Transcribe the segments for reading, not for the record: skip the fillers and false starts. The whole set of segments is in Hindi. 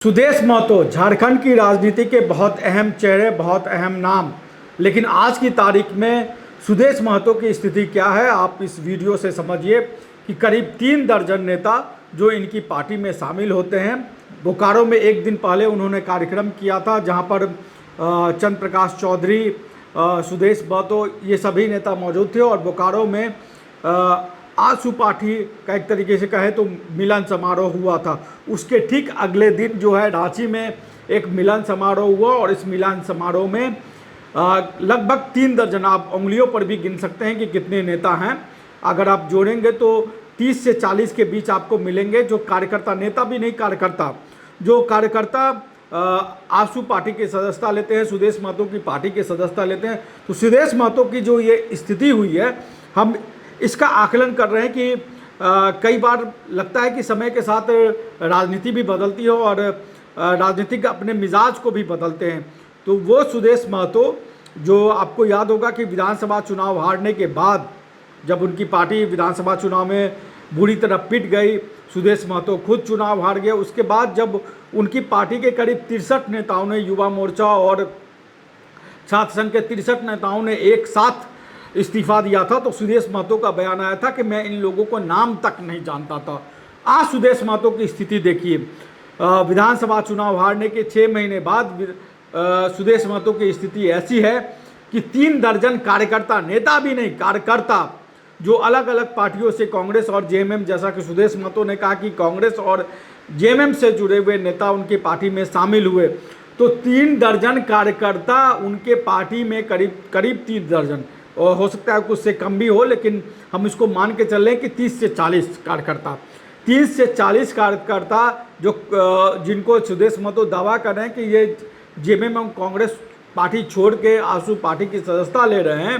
सुदेश महतो झारखंड की राजनीति के बहुत अहम चेहरे, बहुत अहम नाम। लेकिन आज की तारीख में सुदेश महतो की स्थिति क्या है, आप इस वीडियो से समझिए कि करीब 3 दर्जन नेता जो इनकी पार्टी में शामिल होते हैं। बोकारो में एक दिन पहले उन्होंने कार्यक्रम किया था जहां पर चंद्र प्रकाश चौधरी, सुदेश महतो, ये सभी नेता मौजूद थे। और बोकारो में आसू पार्टी का एक तरीके से कहे तो मिलन समारोह हुआ था। उसके ठीक अगले दिन जो है रांची में एक मिलन समारोह हुआ और इस मिलन समारोह में लगभग 3 दर्जन, आप उंगलियों पर भी गिन सकते हैं कि कितने नेता हैं। अगर आप जोड़ेंगे तो 30 से 40 के बीच आपको मिलेंगे जो कार्यकर्ता, नेता भी नहीं कार्यकर्ता, जो कार्यकर्ता आसू पार्टी की सदस्यता लेते हैं, सुदेश महतो की पार्टी की सदस्यता लेते हैं। तो सुदेश महतो की जो ये स्थिति हुई है, हम इसका आकलन कर रहे हैं कि कई बार लगता है कि समय के साथ राजनीति भी बदलती है और राजनीतिक अपने मिजाज को भी बदलते हैं। तो वो सुदेश महतो जो आपको याद होगा कि विधानसभा चुनाव हारने के बाद जब उनकी पार्टी विधानसभा चुनाव में बुरी तरह पिट गई, सुदेश महतो खुद चुनाव हार गए। उसके बाद जब उनकी पार्टी के करीब 63 नेताओं ने, युवा मोर्चा और छात्र संघ के 63 नेताओं ने एक साथ इस्तीफा दिया था, तो सुदेश महतो का बयान आया था कि मैं इन लोगों को नाम तक नहीं जानता था। आज सुदेश महतो की स्थिति देखिए, विधानसभा चुनाव हारने के 6 महीने बाद सुदेश महतो की स्थिति ऐसी है कि 3 दर्जन कार्यकर्ता, नेता भी नहीं कार्यकर्ता, जो अलग अलग पार्टियों से, कांग्रेस और जेएमएम, जैसा कि सुदेश महतो ने कहा कि कांग्रेस और जेएमएम से जुड़े हुए नेता उनकी पार्टी में शामिल हुए, तो 3 दर्जन कार्यकर्ता उनके पार्टी में, करीब 3 दर्जन, और हो सकता है कुछ से कम भी हो, लेकिन हम इसको मान के चल रहे हैं कि 30 से 40 कार्यकर्ता, 30 से 40 कार्यकर्ता जो जिनको सुदेश महतो दावा कर रहे हैं कि ये जेएमएम और कांग्रेस पार्टी छोड़ के आसू पार्टी की सदस्यता ले रहे हैं।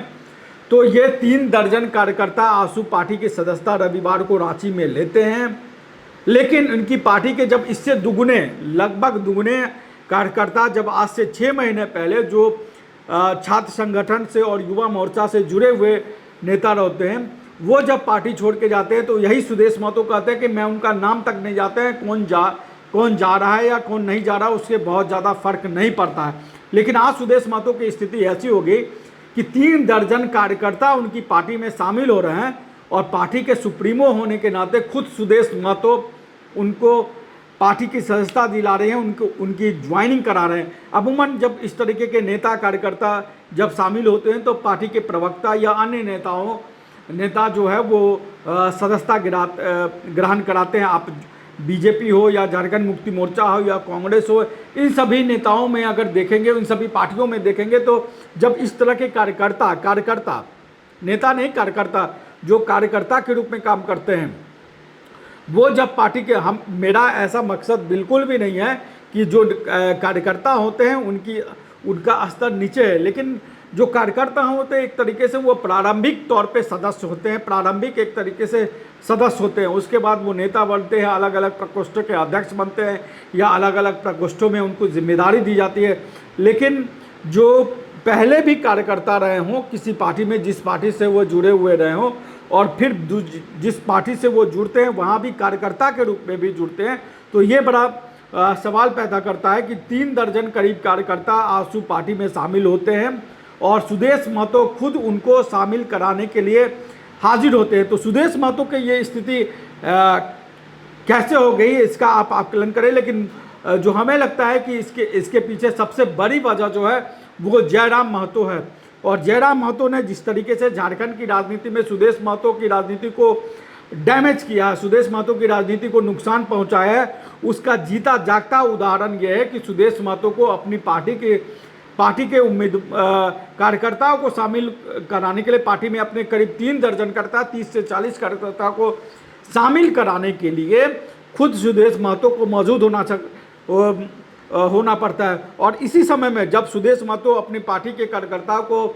तो ये 3 दर्जन कार्यकर्ता आसू पार्टी की सदस्यता रविवार को रांची में लेते हैं। लेकिन उनकी पार्टी के जब इससे दुगुने, लगभग दुगुने कार्यकर्ता जब आज से 6 महीने पहले जो छात्र संगठन से और युवा मोर्चा से जुड़े हुए नेता रहते हैं, वो जब पार्टी छोड़ के जाते हैं, तो यही सुदेश महतो कहते हैं कि मैं उनका नाम तक नहीं जानते हैं, कौन जा रहा है या कौन नहीं जा रहा, उससे बहुत ज़्यादा फर्क नहीं पड़ता है। लेकिन आज सुदेश महतो की स्थिति ऐसी हो गई कि 3 दर्जन कार्यकर्ता उनकी पार्टी में शामिल हो रहे हैं और पार्टी के सुप्रीमो होने के नाते खुद सुदेश महतो उनको पार्टी की सदस्यता दिला रहे हैं, उनकी ज्वाइनिंग करा रहे हैं। अमूमन जब इस तरीके के नेता कार्यकर्ता जब शामिल होते हैं तो पार्टी के प्रवक्ता या अन्य नेता जो है वो सदस्यता ग्रहण कराते हैं। आप बीजेपी हो या झारखंड मुक्ति मोर्चा हो या कांग्रेस हो, इन सभी नेताओं में अगर देखेंगे, इन सभी पार्टियों में देखेंगे, तो जब इस तरह के कार्यकर्ता, नेता नहीं कार्यकर्ता, जो कार्यकर्ता के रूप में काम करते हैं, वो जब पार्टी के, मेरा ऐसा मकसद बिल्कुल भी नहीं है कि जो कार्यकर्ता होते हैं उनका स्तर नीचे है, लेकिन जो कार्यकर्ता होते हैं एक तरीके से वो प्रारंभिक तौर पे सदस्य होते हैं, प्रारंभिक एक तरीके से सदस्य होते हैं। उसके बाद वो नेता बनते हैं, अलग अलग प्रकोष्ठों के अध्यक्ष बनते हैं या अलग अलग प्रकोष्ठों में उनको जिम्मेदारी दी जाती है। लेकिन जो पहले भी कार्यकर्ता रहे हों किसी पार्टी में, जिस पार्टी से वो जुड़े हुए रहे हों, और फिर जिस पार्टी से वो जुड़ते हैं वहाँ भी कार्यकर्ता के रूप में भी जुड़ते हैं, तो ये बड़ा सवाल पैदा करता है कि 3 दर्जन करीब कार्यकर्ता आसू पार्टी में शामिल होते हैं और सुदेश महतो खुद उनको शामिल कराने के लिए हाजिर होते हैं। तो सुदेश महतो की ये स्थिति कैसे हो गई इसका आप आकलन करें। लेकिन जो हमें लगता है कि इसके पीछे सबसे बड़ी वजह जो है वो जयराम महतो है। और जयराम महतो ने जिस तरीके से झारखंड की राजनीति में सुदेश महतो की राजनीति को डैमेज किया है, सुदेश महतो की राजनीति को नुकसान पहुंचाया है, उसका जीता जागता उदाहरण यह है कि सुदेश महतो को अपनी पार्टी के कार्यकर्ताओं को शामिल कराने के लिए, पार्टी में अपने करीब 3 दर्जन करता, 30 से 40 कार्यकर्ताओं को शामिल कराने के लिए खुद सुदेश महतो को मौजूद होना पड़ता है। और इसी समय में जब सुदेश महतो अपनी पार्टी के कार्यकर्ताओं को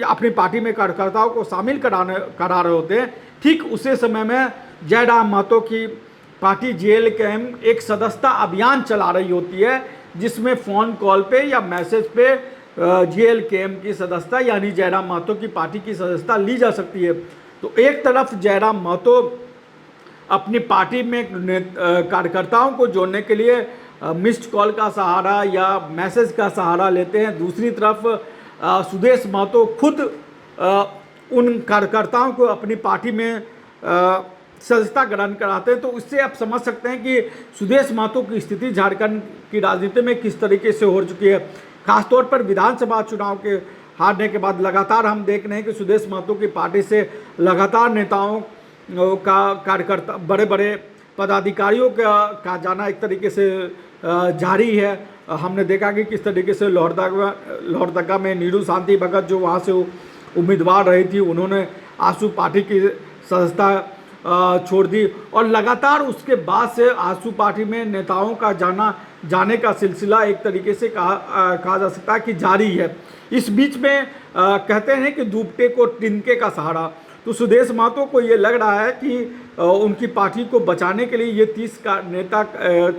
अपनी पार्टी में कार्यकर्ताओं को शामिल करा रहे होते हैं, ठीक उसी समय में जयराम महतो की पार्टी जेएलकेएम एक सदस्यता अभियान चला रही होती है, जिसमें फ़ोन कॉल पे या मैसेज पे जेएलकेएम की सदस्यता यानी जयराम महतो की पार्टी की सदस्यता ली जा सकती है। तो एक तरफ जयराम महतो अपनी पार्टी में कार्यकर्ताओं को जोड़ने के लिए मिस्ड कॉल का सहारा या मैसेज का सहारा लेते हैं। दूसरी तरफ सुदेश महतो खुद उन कार्यकर्ताओं को अपनी पार्टी में सदस्यता ग्रहण कराते हैं। तो इससे आप समझ सकते हैं कि सुदेश महतो की स्थिति झारखंड की राजनीति में किस तरीके से हो चुकी है। खासतौर पर विधानसभा चुनाव के हारने के बाद लगातार हम देख रहे हैं कि सुदेश महतो की पार्टी से लगातार नेताओं का कार्यकर्ता बड़े बड़े पदाधिकारियों का जाना एक तरीके से जारी है। हमने देखा कि किस तरीके से लोहरदगा में नीरू शांति भगत जो वहाँ से उम्मीदवार रही थी, उन्होंने आसू पार्टी की सदस्यता छोड़ दी और लगातार उसके बाद से आसू पार्टी में नेताओं का जाने का सिलसिला एक तरीके से कहा जा सकता है कि जारी है। इस बीच में कहते हैं कि डूबते को तिनके का सहारा, तो सुदेश महतो को ये लग रहा है कि उनकी पार्टी को बचाने के लिए ये 30 नेता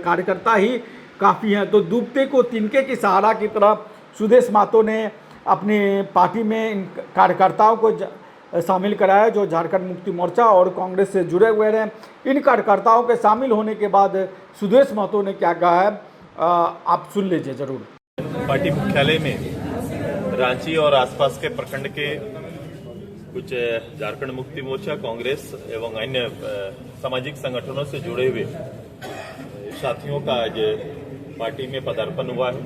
कार्यकर्ता ही काफ़ी हैं। तो डूबते को तिनके की सहारा की तरह सुदेश महतो ने अपनी पार्टी में इन कार्यकर्ताओं को शामिल कराया जो झारखंड मुक्ति मोर्चा और कांग्रेस से जुड़े हुए हैं। इन कार्यकर्ताओं के शामिल होने के बाद सुदेश महतो ने क्या कहा है आप सुन लीजिए जरूर। पार्टी मुख्यालय में रांची और आसपास के प्रखंड के कुछ झारखंड मुक्ति मोर्चा, कांग्रेस एवं अन्य सामाजिक संगठनों से जुड़े हुए साथियों का आज पार्टी में पदार्पण हुआ है।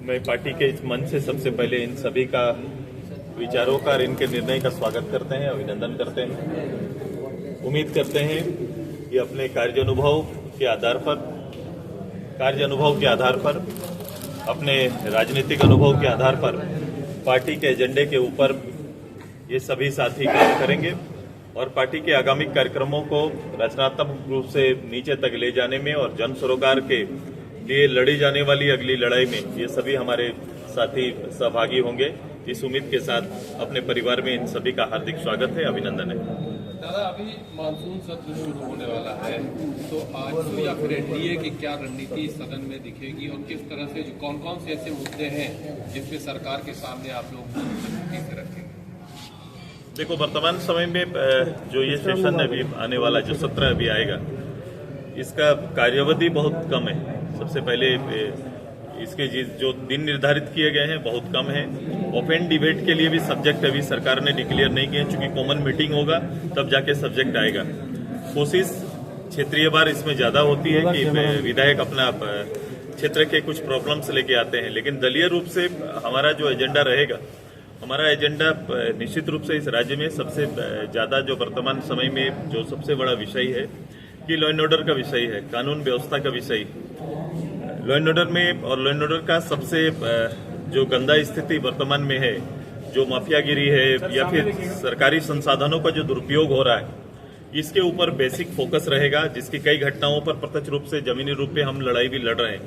मैं पार्टी के इस मंच से सबसे पहले इन सभी का विचारों का और इनके निर्णय का स्वागत करते हैं, अभिनंदन करते हैं। उम्मीद करते हैं कि अपने कार्य अनुभव के आधार पर अपने राजनीतिक अनुभव के आधार पर पार्टी के एजेंडे के ऊपर ये सभी साथी काम करेंगे और पार्टी के आगामी कार्यक्रमों को रचनात्मक रूप से नीचे तक ले जाने में और जन सरोकार के लिए लड़ी जाने वाली अगली लड़ाई में ये सभी हमारे साथी सहभागी होंगे। इस उम्मीद के साथ अपने परिवार में इन सभी का हार्दिक स्वागत है, अभिनंदन है। दादा, अभी मानसून सत्र शुरू होने वाला है, तो आज या फिर एनडीए की क्या रणनीति सदन में दिखेगी और किस तरह से कौन कौन से ऐसे मुद्दे हैं जिसपे सरकार के सामने आप लोग से रखेंगे? देखो, वर्तमान समय में जो ये सेशन अभी आने वाला जो सत्र अभी आएगा, इसका कार्यावधि बहुत कम है। सबसे पहले इसके जो दिन निर्धारित किए गए हैं बहुत कम है। ओपन डिबेट के लिए भी सब्जेक्ट अभी सरकार ने डिक्लेयर नहीं किए, चूंकि कॉमन मीटिंग होगा तब जाके सब्जेक्ट आएगा। कोशिश क्षेत्रीय बार इसमें ज्यादा होती है कि विधायक अपना क्षेत्र के कुछ प्रॉब्लम्स लेके आते हैं, लेकिन दलीय रूप से हमारा जो एजेंडा रहेगा, हमारा एजेंडा निश्चित रूप से इस राज्य में सबसे ज्यादा जो वर्तमान समय में जो सबसे बड़ा विषय है कि लॉ एंड ऑर्डर का विषय है, कानून व्यवस्था का विषय। लॉ एंड ऑर्डर में और लॉ एंड ऑर्डर का सबसे जो गंदा स्थिति वर्तमान में है, जो माफियागिरी है या फिर सरकारी संसाधनों का जो दुरुपयोग हो रहा है, इसके ऊपर बेसिक फोकस रहेगा, जिसकी कई घटनाओं पर प्रत्यक्ष रूप से जमीनी रूप पे हम लड़ाई भी लड़ रहे हैं।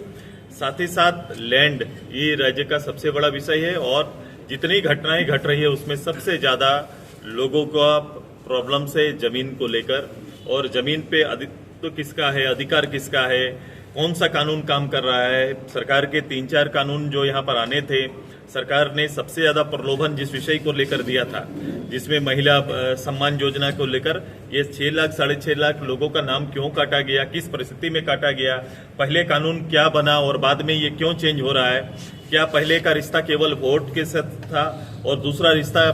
साथ ही साथ लैंड, ये राज्य का सबसे बड़ा विषय है और जितनी घटनाएं घट रही है उसमें सबसे ज्यादा लोगों का प्रॉब्लम्स है जमीन को लेकर, और जमीन पे तो किसका है, अधिकार किसका है, कौन सा कानून काम कर रहा है। सरकार के 3-4 कानून जो यहाँ पर आने थे, सरकार ने सबसे ज्यादा प्रलोभन जिस विषय को लेकर दिया था, जिसमें महिला सम्मान योजना को लेकर ये 6 लाख 6.5 लाख लोगों का नाम क्यों काटा गया, किस परिस्थिति में काटा गया, पहले कानून क्या बना और बाद में ये क्यों चेंज हो रहा है, क्या पहले का रिश्ता केवल वोट के साथ था और दूसरा रिश्ता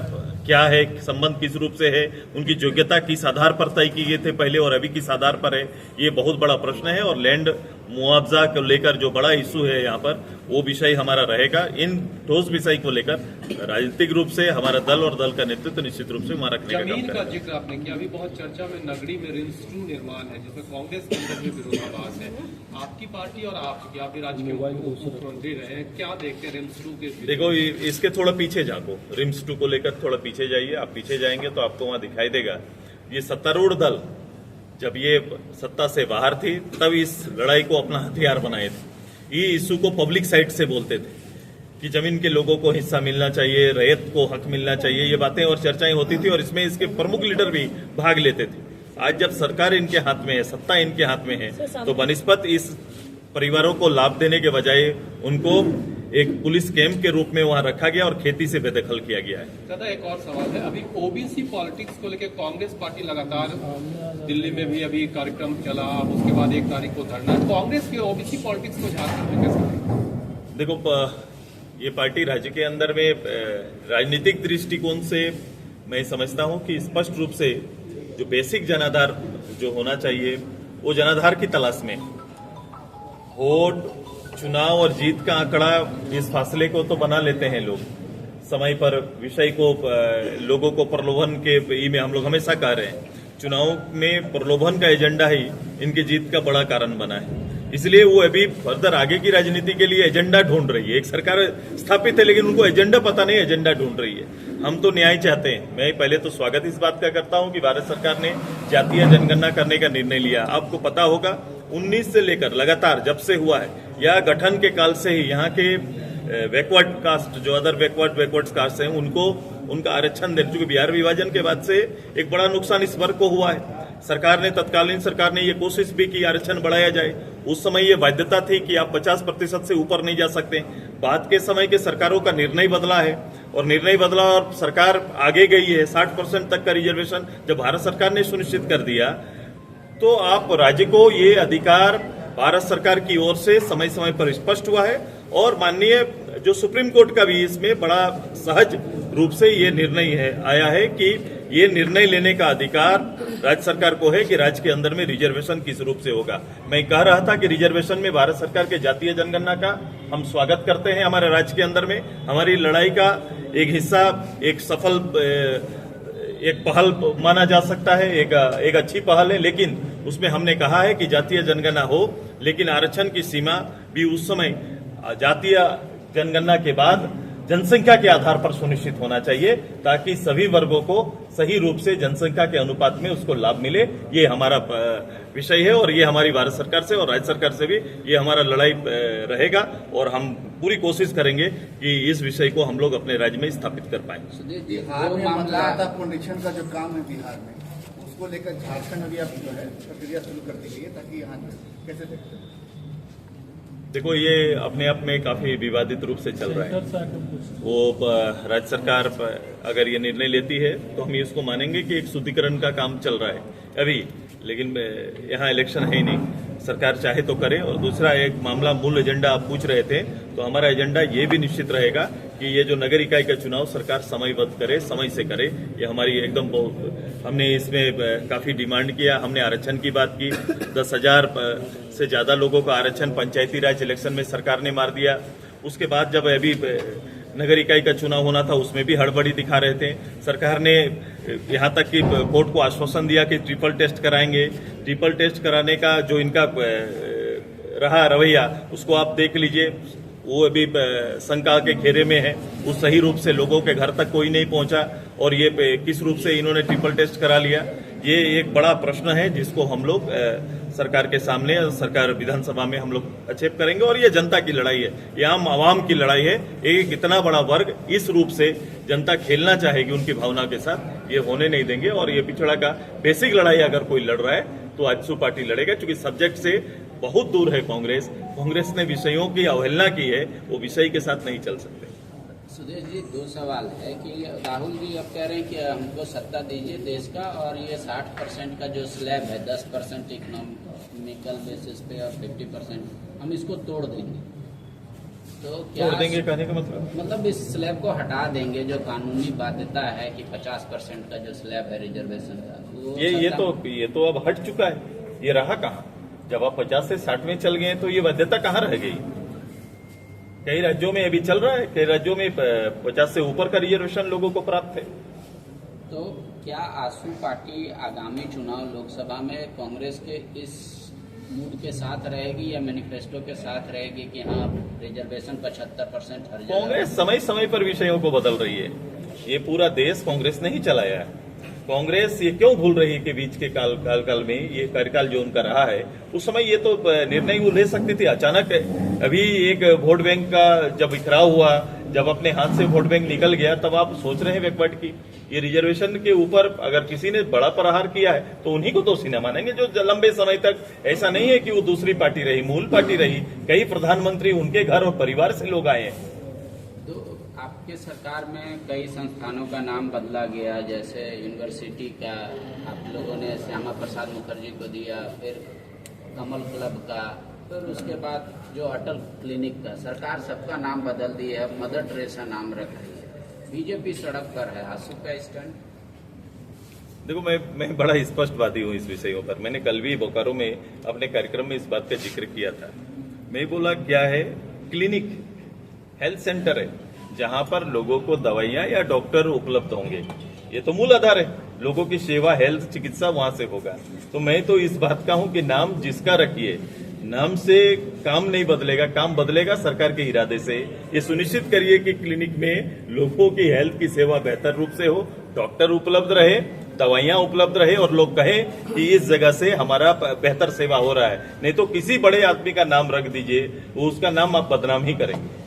क्या है, संबंध किस रूप से है, उनकी योग्यता किस आधार पर तय किए थे पहले और अभी किस आधार पर है, ये बहुत बड़ा प्रश्न है। और लैंड मुआवजा को लेकर जो बड़ा इशू है यहाँ पर, वो विषय हमारा रहेगा। इन ठोस विषय को लेकर राजनीतिक रूप से हमारा दल और दल का नेतृत्व निश्चित रूप से वहां रखने का काम जमीन करेगा। का जिक्र आपने किया, अभी बहुत चर्चा में नगरी में रिम्स 2 निर्माण है, जिसमें कांग्रेस के अंदर भी विरोधाभास है। आपकी पार्टी और आप भी राज्य के मुख्यमंत्री रहे हैं, क्या देखते हैं रिम्स 2 के? देखो, इसके थोड़ा पीछे जाको, रिम्स 2 को लेकर थोड़ा पीछे जाइए। आप पीछे जाएंगे तो आपको वहां दिखाई देगा, ये सत्तारूढ़ दल जब ये सत्ता से बाहर थी तब इस लड़ाई को अपना हथियार बनाए थे। ये इशू को पब्लिक साइड से बोलते थे कि जमीन के लोगों को हिस्सा मिलना चाहिए, रैयत को हक मिलना चाहिए, ये बातें और चर्चाएं होती थी और इसमें इसके प्रमुख लीडर भी भाग लेते थे। आज जब सरकार इनके हाथ में है, सत्ता इनके हाथ में है, तो बनिस्बत इस परिवारों को लाभ देने के बजाय उनको एक पुलिस कैंप के रूप में वहां रखा गया और खेती से बेदखल किया गया है। दादा एक और सवाल है, अभी ओबीसी पॉलिटिक्स को लेकर कांग्रेस पार्टी लगातार दिल्ली में भी अभी कार्यक्रम चला, उसके बाद 1 तारीख को धरना, कांग्रेस के ओबीसी पॉलिटिक्स को झारखंड में कैसे देखें? देखो ये पार्टी राज्य के अंदर में राजनीतिक दृष्टिकोण से मैं समझता हूं कि स्पष्ट रूप से जो बेसिक जनाधार जो होना चाहिए वो जनाधार की तलाश में, वोट चुनाव और जीत का आंकड़ा इस फासले को तो बना लेते हैं लोग समय पर, विषय को लोगों को प्रलोभन के में हम लोग हमेशा कह रहे हैं चुनाव में प्रलोभन का एजेंडा ही इनकी जीत का बड़ा कारण बना है। इसलिए वो अभी फर्दर आगे की राजनीति के लिए एजेंडा ढूंढ रही है। एक सरकार स्थापित है लेकिन उनको एजेंडा पता नहीं, एजेंडा ढूंढ रही है। हम तो न्याय चाहते हैं। मैं पहले तो स्वागत इस बात का करता हूं कि भारत सरकार ने जातीय जनगणना करने का निर्णय लिया। आपको पता होगा 19 से लेकर लगातार जब से हुआ है या गठन के काल से ही यहाँ के बैकवर्ड कास्ट जो अदर बैकवर्ड कास्ट हैं उनको उनका आरक्षण देने, क्योंकि बिहार विभाजन के बाद से एक बड़ा नुकसान इस वर्ग को हुआ है। तत्कालीन सरकार ने ये कोशिश भी की आरक्षण बढ़ाया जाए। उस समय ये बाध्यता थी कि आप 50% से ऊपर नहीं जा सकते। बाद के समय के सरकारों का निर्णय बदला है और सरकार आगे गई है। 60% तक का रिजर्वेशन जब भारत सरकार ने सुनिश्चित कर दिया तो आप राज्य को ये अधिकार भारत सरकार की ओर से समय समय पर स्पष्ट हुआ है और माननीय जो सुप्रीम कोर्ट का भी इसमें बड़ा सहज रूप से ये निर्णय आया है कि ये निर्णय लेने का अधिकार राज्य सरकार को है कि राज्य के अंदर में रिजर्वेशन किस रूप से होगा। मैं कह रहा था कि रिजर्वेशन में भारत सरकार के जातीय जनगणना का हम स्वागत करते हैं। हमारे राज्य के अंदर में हमारी लड़ाई का एक हिस्सा, एक सफल एक पहल माना जा सकता है, एक अच्छी पहल है। लेकिन उसमें हमने कहा है कि जातीय जनगणना हो, लेकिन आरक्षण की सीमा भी उस समय जातीय जनगणना के बाद जनसंख्या के आधार पर सुनिश्चित होना चाहिए ताकि सभी वर्गों को सही रूप से जनसंख्या के अनुपात में उसको लाभ मिले। ये हमारा विषय है और ये हमारी भारत सरकार से और राज्य सरकार से भी ये हमारा लड़ाई रहेगा और हम पूरी कोशिश करेंगे कि इस विषय को हम लोग अपने राज्य में स्थापित कर पाए। बिहार में मतदाता पुनरीक्षण का जो काम है बिहार में, उसको लेकर झारखंड अभी आप जो है प्रक्रिया शुरू कर दी गई है, ताकि यहाँ कैसे देखते हैं? देखो ये अपने आप में काफी विवादित रूप से चल रहा है। वो राज्य सरकार अगर ये निर्णय लेती है तो हम इसको मानेंगे कि एक शुद्धिकरण का काम चल रहा है अभी, लेकिन यहाँ इलेक्शन है ही नहीं। सरकार चाहे तो करे। और दूसरा एक मामला, मूल एजेंडा आप पूछ रहे थे, तो हमारा एजेंडा ये भी निश्चित रहेगा कि ये जो नगर इकाई का चुनाव सरकार समयबद्ध करे, समय से करे। ये हमारी एकदम बहुत, हमने इसमें काफी डिमांड किया। हमने आरक्षण की बात की। 10,000 से ज्यादा लोगों का आरक्षण पंचायती राज इलेक्शन में सरकार ने मार दिया। उसके बाद जब अभी नगर इकाई का चुनाव होना था उसमें भी हड़बड़ी दिखा रहे थे। सरकार ने यहाँ तक कि कोर्ट को आश्वासन दिया कि ट्रिपल टेस्ट कराएंगे। ट्रिपल टेस्ट कराने का जो इनका रहा रवैया उसको आप देख लीजिए। वो अभी शंका के घेरे में है। वो सही रूप से लोगों के घर तक कोई नहीं पहुंचा और ये किस रूप से इन्होंने ट्रिपल टेस्ट करा लिया, ये एक बड़ा प्रश्न है जिसको हम लोग सरकार के सामने, सरकार विधानसभा में हम लोग आक्षेप करेंगे। और ये जनता की लड़ाई है, ये आम आवाम की लड़ाई है। एक इतना बड़ा वर्ग इस रूप से जनता खेलना चाहेगी उनकी भावना के साथ, ये होने नहीं देंगे। और ये पिछड़ा का बेसिक लड़ाई अगर कोई लड़ रहा है तो आजसू पार्टी लड़ेगा, क्योंकि सब्जेक्ट से बहुत दूर है कांग्रेस ने विषयों की अवहेलना की है, वो विषय के साथ नहीं चल सकते। सुदेश जी, 2 सवाल है कि राहुल जी अब कह रहे हैं कि हमको सत्ता दीजिए देश का, और ये 60% का जो स्लैब है, 10% इकोनॉमिकल बेसिस पे और 50% हम इसको तोड़ देंगे। तो क्या तोड़ देंगे कहने का मतलब इस स्लैब को हटा देंगे, जो कानूनी बाध्यता है कि 50% का जो स्लैब है रिजर्वेशन का, ये तो अब हट चुका है। ये रहा कहाँ? जब आप 50 से 60 में चल गए तो ये बाध्यता कहाँ रह गई? कई राज्यों में अभी चल रहा है, कई राज्यों में 50 से ऊपर का रिजर्वेशन लोगों को प्राप्त है। तो क्या आजसू पार्टी आगामी चुनाव लोकसभा में कांग्रेस के इस मूड के साथ रहेगी या मैनिफेस्टो के साथ रहेगी कि हाँ रिजर्वेशन 75% हर जगह? कांग्रेस समय समय पर विषयों को बदल रही है। ये पूरा देश कांग्रेस ने ही चलाया है। कांग्रेस ये क्यों भूल रही है कि बीच के काल में ये कार्यकाल जो उनका रहा है, उस समय ये तो निर्णय वो ले सकती थी। अचानक अभी एक वोट बैंक का जब बिखराव हुआ, जब अपने हाथ से वोट बैंक निकल गया तब आप सोच रहे हैं बैकवर्ड की। ये रिजर्वेशन के ऊपर अगर किसी ने बड़ा प्रहार किया है तो उन्हीं को दोषी न मानेंगे, जो लंबे समय तक, ऐसा नहीं है कि वो दूसरी पार्टी रही, मूल पार्टी रही, कई प्रधानमंत्री उनके घर और परिवार से लोग आए हैं। तो आपके सरकार में कई संस्थानों का नाम बदला गया, जैसे यूनिवर्सिटी का आप लोगों ने श्यामा प्रसाद मुखर्जी को दिया, फिर कमल क्लब का, फिर उसके बाद जो अटल क्लिनिक का, सरकार सबका नाम बदल दी है, मदर टेरेसा नाम रख रही है, बीजेपी सड़क पर है, आंसू का स्टैंड। देखो मैं बड़ा स्पष्टवादी हूँ इस विषयों पर। मैंने कल भी बोकारो में अपने कार्यक्रम में इस बात का जिक्र किया था। मैं बोला क्या है, क्लिनिक हेल्थ सेंटर है जहां पर लोगों को दवाइयां या डॉक्टर उपलब्ध होंगे, ये तो मूल आधार है, लोगों की सेवा, हेल्थ, चिकित्सा वहां से होगा। तो मैं तो इस बात का हूं कि नाम जिसका रखिए, नाम से काम नहीं बदलेगा, काम बदलेगा सरकार के इरादे से। ये सुनिश्चित करिए कि क्लिनिक में लोगों की हेल्थ की सेवा बेहतर रूप से हो, डॉक्टर उपलब्ध रहे, दवाइयां उपलब्ध रहे और लोग कहें कि इस जगह से हमारा बेहतर सेवा हो रहा है। नहीं तो किसी बड़े आदमी का नाम रख दीजिए, वो उसका नाम आप बदनाम ही करेंगे।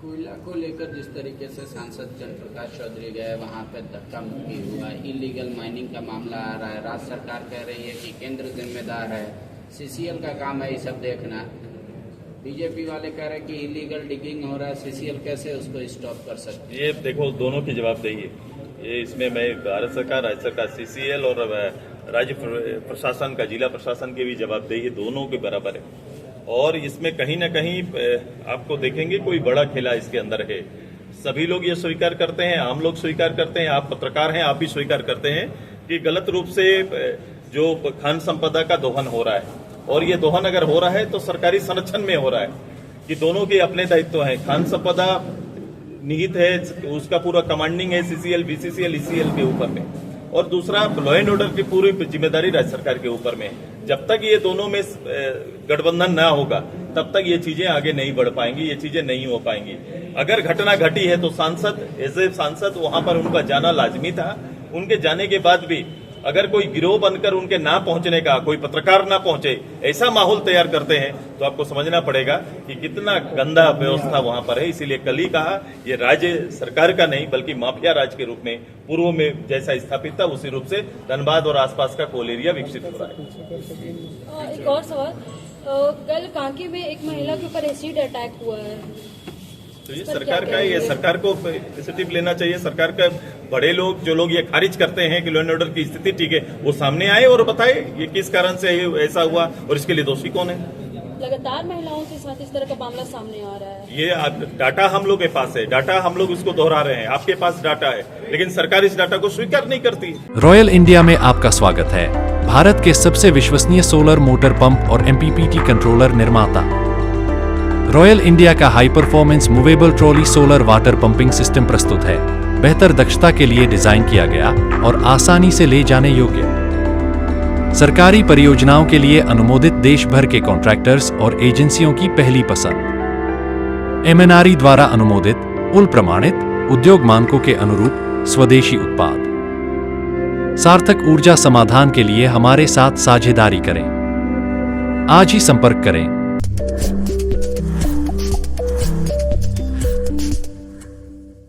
कोयला को लेकर जिस तरीके से सांसद जन प्रकाश चौधरी गए, वहां पे धक्का मुक्की हुआ, इलीगल माइनिंग का मामला आ रहा है, राज्य सरकार कह रही है कि केंद्र जिम्मेदार है, सीसीएल का काम है ये सब देखना। बीजेपी वाले कह रहे हैं कि इलीगल डिगिंग हो रहा है, सीसीएल कैसे उसको स्टॉप कर सकते हैं? ये देखो दोनों की जवाबदेही है, ये इसमें मैं भारत सरकार, राज्य सरकार, सीसीएल और राज्य प्रशासन का, जिला प्रशासन की भी जवाबदेही दोनों के बराबर है। और इसमें कहीं ना कहीं आपको देखेंगे कोई बड़ा खेला इसके अंदर है। सभी लोग ये स्वीकार करते हैं, आम लोग स्वीकार करते हैं, आप पत्रकार हैं, आप भी स्वीकार करते हैं कि गलत रूप से जो खान संपदा का दोहन हो रहा है। और ये दोहन अगर हो रहा है तो सरकारी संरक्षण में हो रहा है कि दोनों के अपने दायित्व हैं। खान संपदा निहित है, उसका पूरा कमांडिंग है सीसीएल, बीसीसीएल, ईसीएल के ऊपर में, और दूसरा लॉ एंड ऑर्डर की पूरी जिम्मेदारी राज्य सरकार के ऊपर में है। जब तक ये दोनों में गठबंधन ना होगा तब तक ये चीजें आगे नहीं बढ़ पाएंगी, ये चीजें नहीं हो पाएंगी। अगर घटना घटी है तो सांसद, एज ए सांसद वहां पर उनका जाना लाजमी था। उनके जाने के बाद भी अगर कोई गिरोह बनकर उनके ना पहुंचने का, कोई पत्रकार ना पहुंचे, ऐसा माहौल तैयार करते हैं तो आपको समझना पड़ेगा कि कितना गंदा व्यवस्था वहां पर है। इसीलिए कल ही कहा, ये राज्य सरकार का नहीं बल्कि माफिया राज के रूप में पूर्व में जैसा स्थापित था उसी रूप से धनबाद और आसपास का कोल एरिया विकसित हो रहा है। एक और सवाल, कल कांके में एक महिला के ऊपर एसिड अटैक हुआ है, तो ये सरकार का, ये सरकार को इनिशिएटिव लेना चाहिए। सरकार का बड़े लोग, जो लोग ये खारिज करते हैं कि लॉ एंड ऑर्डर की स्थिति ठीक है, वो सामने आए और बताए ये किस कारण से ऐसा हुआ और इसके लिए दोषी कौन है। लगातार महिलाओं के साथ इस तरह का मामला सामने आ रहा है। ये डाटा हम लोग के पास है, डाटा हम लोग उसको दोहरा रहे हैं, आपके पास डाटा है, लेकिन सरकार इस डाटा को स्वीकार नहीं करती। रॉयल इंडिया में आपका स्वागत है, भारत के सबसे विश्वसनीय सोलर मोटर पंप और MPPT कंट्रोलर निर्माता। रॉयल इंडिया का high performance movable trolley solar water pumping system प्रस्तुत है। बेहतर दक्षता के लिए डिजाइन किया गया और आसानी से ले जाने योग्य। सरकारी परियोजनाओं के लिए अनुमोदित देश भर के कॉन्ट्रैक्टर्स और एजेंसियों की पहली पसंद। MNRE द्वारा अनुमोदित, उल प्रमाणित, उद्योग मानकों के अनुरूप स्वदेशी उत्पाद। सार्थक ऊर्जा समाधान के लिए हमारे साथ साझेदारी करें। आज ही संपर्क करें।